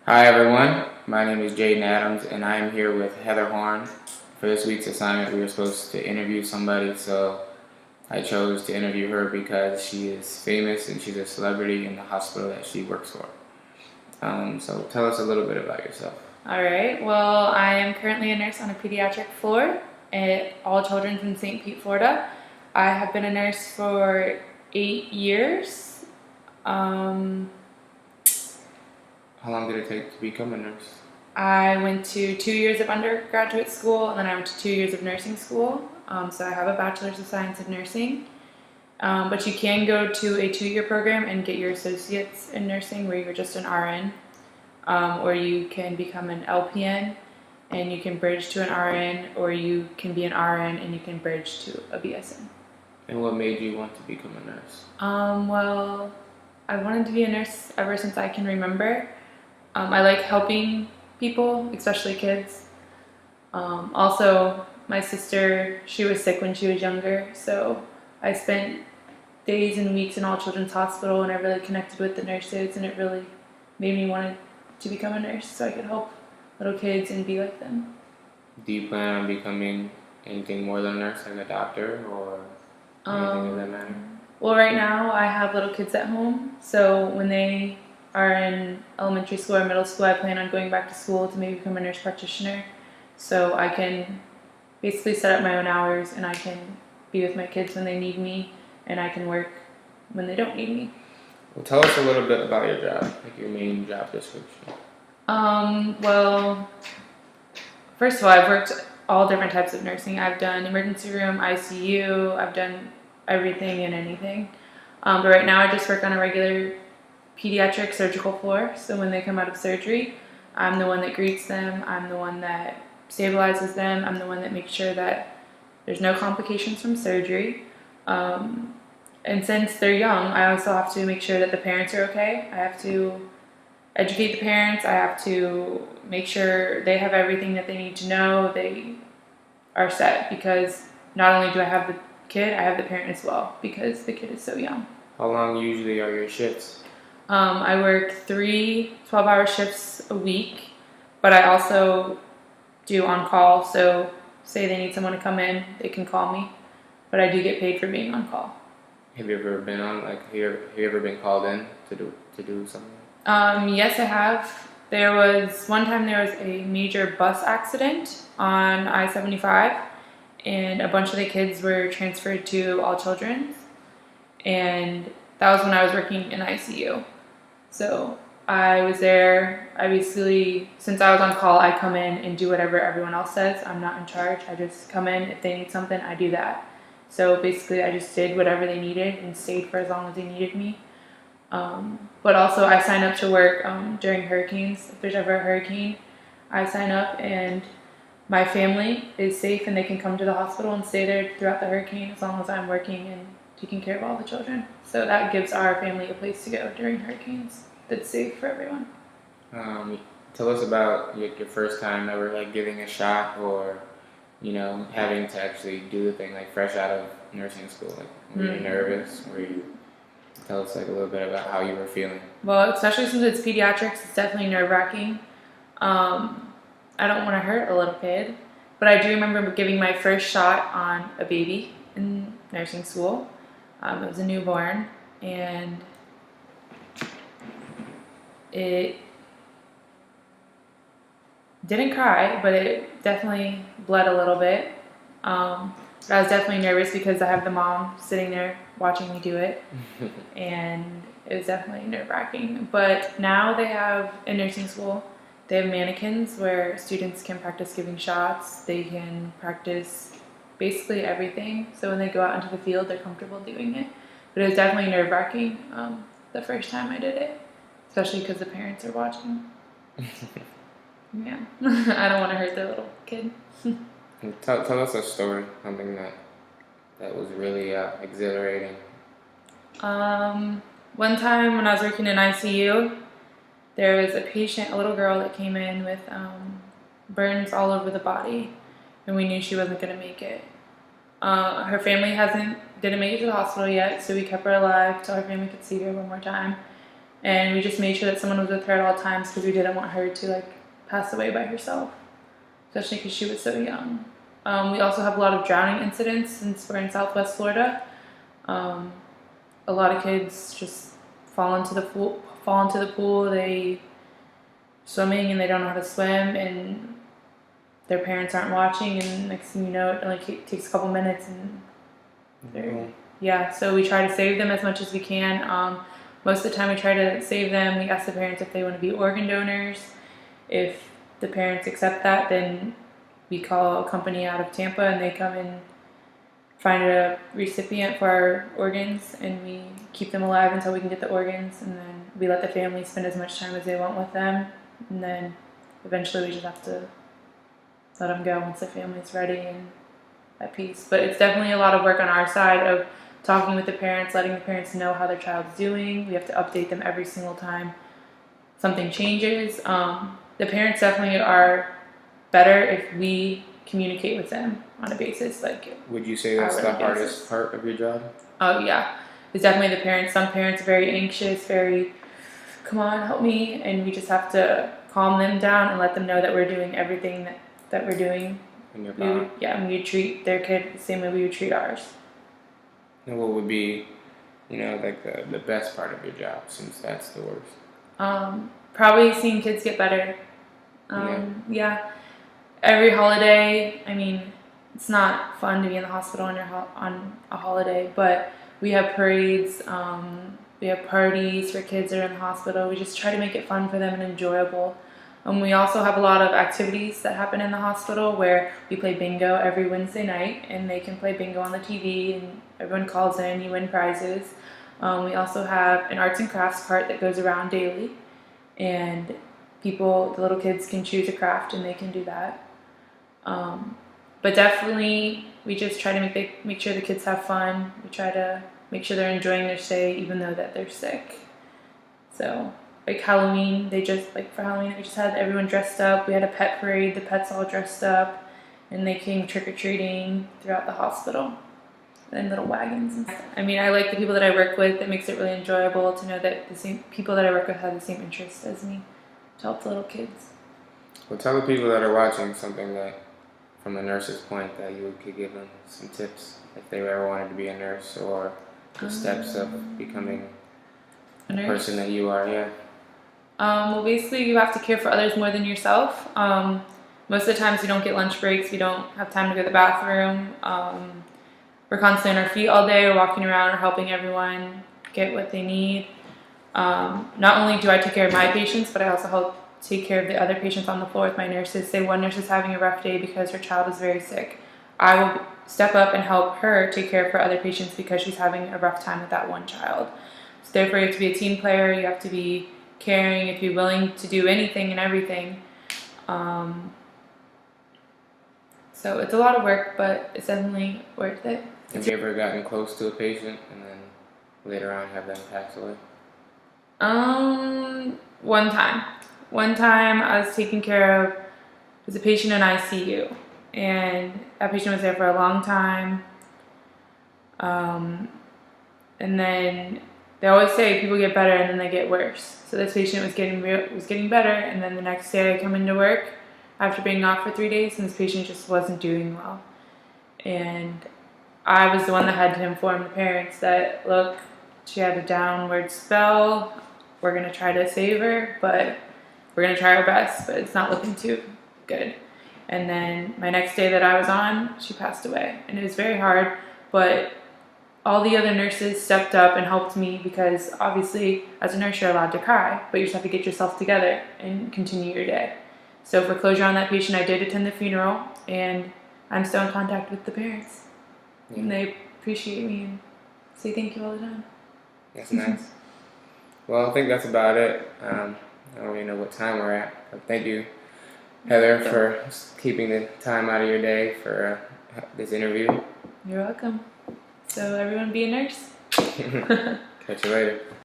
Hi everyone, my name is Jaden Adams and I am here with Heather Horn. For this week's assignment we were supposed to interview somebody, so I chose to interview her because she is famous and she's a celebrity in the hospital that she works for. So tell us a little bit about yourself. All right. Well, I am currently a nurse on a pediatric floor at All Children's in St. Pete, Florida. I have been a nurse for 8 years. Um, How long did it take to become a nurse? I went to 2 years of undergraduate school and then I went to 2 years of nursing school. So I have a bachelor's of science in nursing. But you can go to a 2 year program and get your associates in nursing where you're just an RN. Or you can become an LPN and you can bridge to an RN, or you can be an RN and you can bridge to a BSN. And what made you want to become a nurse? Well, I wanted to be a nurse ever since I can remember. I like helping people, especially kids. Also, my sister, she was sick when she was younger, so I spent days and weeks in All Children's Hospital and I really connected with the nurses, and it really made me want to become a nurse so I could help little kids and be like them. Do you plan on becoming anything more than a nurse, like a doctor or anything of that matter? Well, right now I have little kids at home, so when they are in elementary school or middle school, I plan on going back to school to maybe become a nurse practitioner so I can basically set up my own hours and I can be with my kids when they need me and I can work when they don't need me. Well, tell us a little bit about your job, like your main job description. Well, first of all, I've worked all different types of nursing. I've done emergency room, ICU, I've done everything and anything. But right now I just work on a regular pediatric surgical floor. So when they come out of surgery, I'm the one that greets them, I'm the one that stabilizes them, I'm the one that makes sure that there's no complications from surgery. And since they're young, I also have to make sure that the parents are okay. I have to educate the parents. I have to make sure they have everything that they need to know. They are set, because not only do I have the kid, I have the parent as well because the kid is so young. How long usually are your shifts? I work 3 12-hour shifts a week, but I also do on call. So say they need someone to come in, they can call me, but I do get paid for being on call. Have you ever been on have you ever been called in to do something? Yes, I have. One time there was a major bus accident on I-75, and a bunch of the kids were transferred to All Children's, and that was when I was working in ICU. So I was there. I basically, since I was on call, I come in and do whatever everyone else says. I'm not in charge. I just come in. If they need something, I do that. So basically, I just did whatever they needed and stayed for as long as they needed me. But also, I sign up to work during hurricanes. If there's ever a hurricane, I sign up, and my family is safe and they can come to the hospital and stay there throughout the hurricane as long as I'm working and taking care of all the children. So that gives our family a place to go during hurricanes that's safe for everyone. Tell us about your first time ever like giving a shot, or having to actually do the thing, like fresh out of nursing school. Like, were you nervous? Were you Tell us like a little bit about how you were feeling. Well, especially since it's pediatrics, it's definitely nerve-wracking. I don't want to hurt a little kid, but I do remember giving my first shot on a baby in nursing school. It was a newborn, and it didn't cry, but it definitely bled a little bit. But I was definitely nervous because I have the mom sitting there watching me do it, and it was definitely nerve-wracking. But now they have, in nursing school, they have mannequins where students can practice giving shots. They can practice basically everything. So when they go out into the field, they're comfortable doing it. But it was definitely nerve-wracking the first time I did it, especially because the parents are watching. Yeah, I don't want to hurt the little kid. Tell us a story, something that was really exhilarating. One time when I was working in ICU, there was a patient, a little girl that came in with burns all over the body, and we knew she wasn't going to make it. Her family didn't make it to the hospital yet, so we kept her alive till her family could see her one more time. and we just made sure that someone was with her at all times because we didn't want her to like pass away by herself, especially because she was so young. We also have a lot of drowning incidents since we're in Southwest Florida. A lot of kids just fall into the pool. They swimming and they don't know how to swim, and their parents aren't watching, and next thing you know, it only takes a couple minutes, and yeah. So we try to save them as much as we can. Most of the time, we try to save them. We ask the parents if they want to be organ donors. If the parents accept that, then we call a company out of Tampa, and they come and find a recipient for our organs, and we keep them alive until we can get the organs, and then we let the family spend as much time as they want with them, and then eventually we just have to let them go once the family's ready and at peace. But it's definitely a lot of work on our side of talking with the parents, letting the parents know how their child's doing. We have to update them every single time something changes. The parents definitely are better if we communicate with them on a basis. Like, would you say that's the hardest part of your job? Oh yeah, it's definitely the parents. Some parents are very anxious, very, come on, help me, and we just have to calm them down and let them know that we're doing everything that we're doing. In your power. And we treat their kid the same way we would treat ours. And what would be, like the best part of your job, since that's the worst? Probably seeing kids get better. Yeah. Every holiday, I mean, it's not fun to be in the hospital on a holiday, but we have parades, we have parties for kids that are in the hospital. We just try to make it fun for them and enjoyable. We also have a lot of activities that happen in the hospital where we play bingo every Wednesday night, and they can play bingo on the TV, and everyone calls in, you win prizes. We also have an arts and crafts cart that goes around daily, and the little kids can choose a craft and they can do that. But definitely we just try to make sure the kids have fun. We try to make sure they're enjoying their stay even though that they're sick. So like Halloween, for Halloween we just had everyone dressed up. We had a pet parade, the pets all dressed up, and they came trick-or-treating throughout the hospital in little wagons and stuff. I mean, I like the people that I work with. It makes it really enjoyable to know that the same people that I work with have the same interests as me to help the little kids. Well, tell the people that are watching something that, from a nurse's point, that you could give them some tips if they ever wanted to be a nurse, or the steps of becoming a the person that you are. Yeah. Well, basically, you have to care for others more than yourself. Most of the times, we don't get lunch breaks. We don't have time to go to the bathroom. We're constantly on our feet all day. We're walking around or helping everyone get what they need. Not only do I take care of my patients, but I also help take care of the other patients on the floor with my nurses. Say one nurse is having a rough day because her child is very sick. I will step up and help her take care of her other patients because she's having a rough time with that one child. So therefore, you have to be a team player. You have to be caring. You have to be willing to do anything and everything. So it's a lot of work, but it's definitely worth it. Have you ever gotten close to a patient and then later on have them pass away? One time I was taking care of, was a patient in ICU, and that patient was there for a long time. And then they always say people get better and then they get worse. So this patient was getting better, and then the next day I come into work after being off for 3 days, and this patient just wasn't doing well. And I was the one that had to inform the parents that, look, she had a downward spell. We're going to try to save her, but we're going to try our best, but it's not looking too good. And then my next day that I was on, she passed away. And it was very hard, but all the other nurses stepped up and helped me because obviously as a nurse you're allowed to cry, but you just have to get yourself together and continue your day. So for closure on that patient, I did attend the funeral, and I'm still in contact with the parents. Yeah. And they appreciate me and say thank you all the time. That's nice. Well, I think that's about it. I don't really know what time we're at, but thank you, Heather, for keeping the time out of your day for this interview. You're welcome. So everyone be a nurse. Catch you later.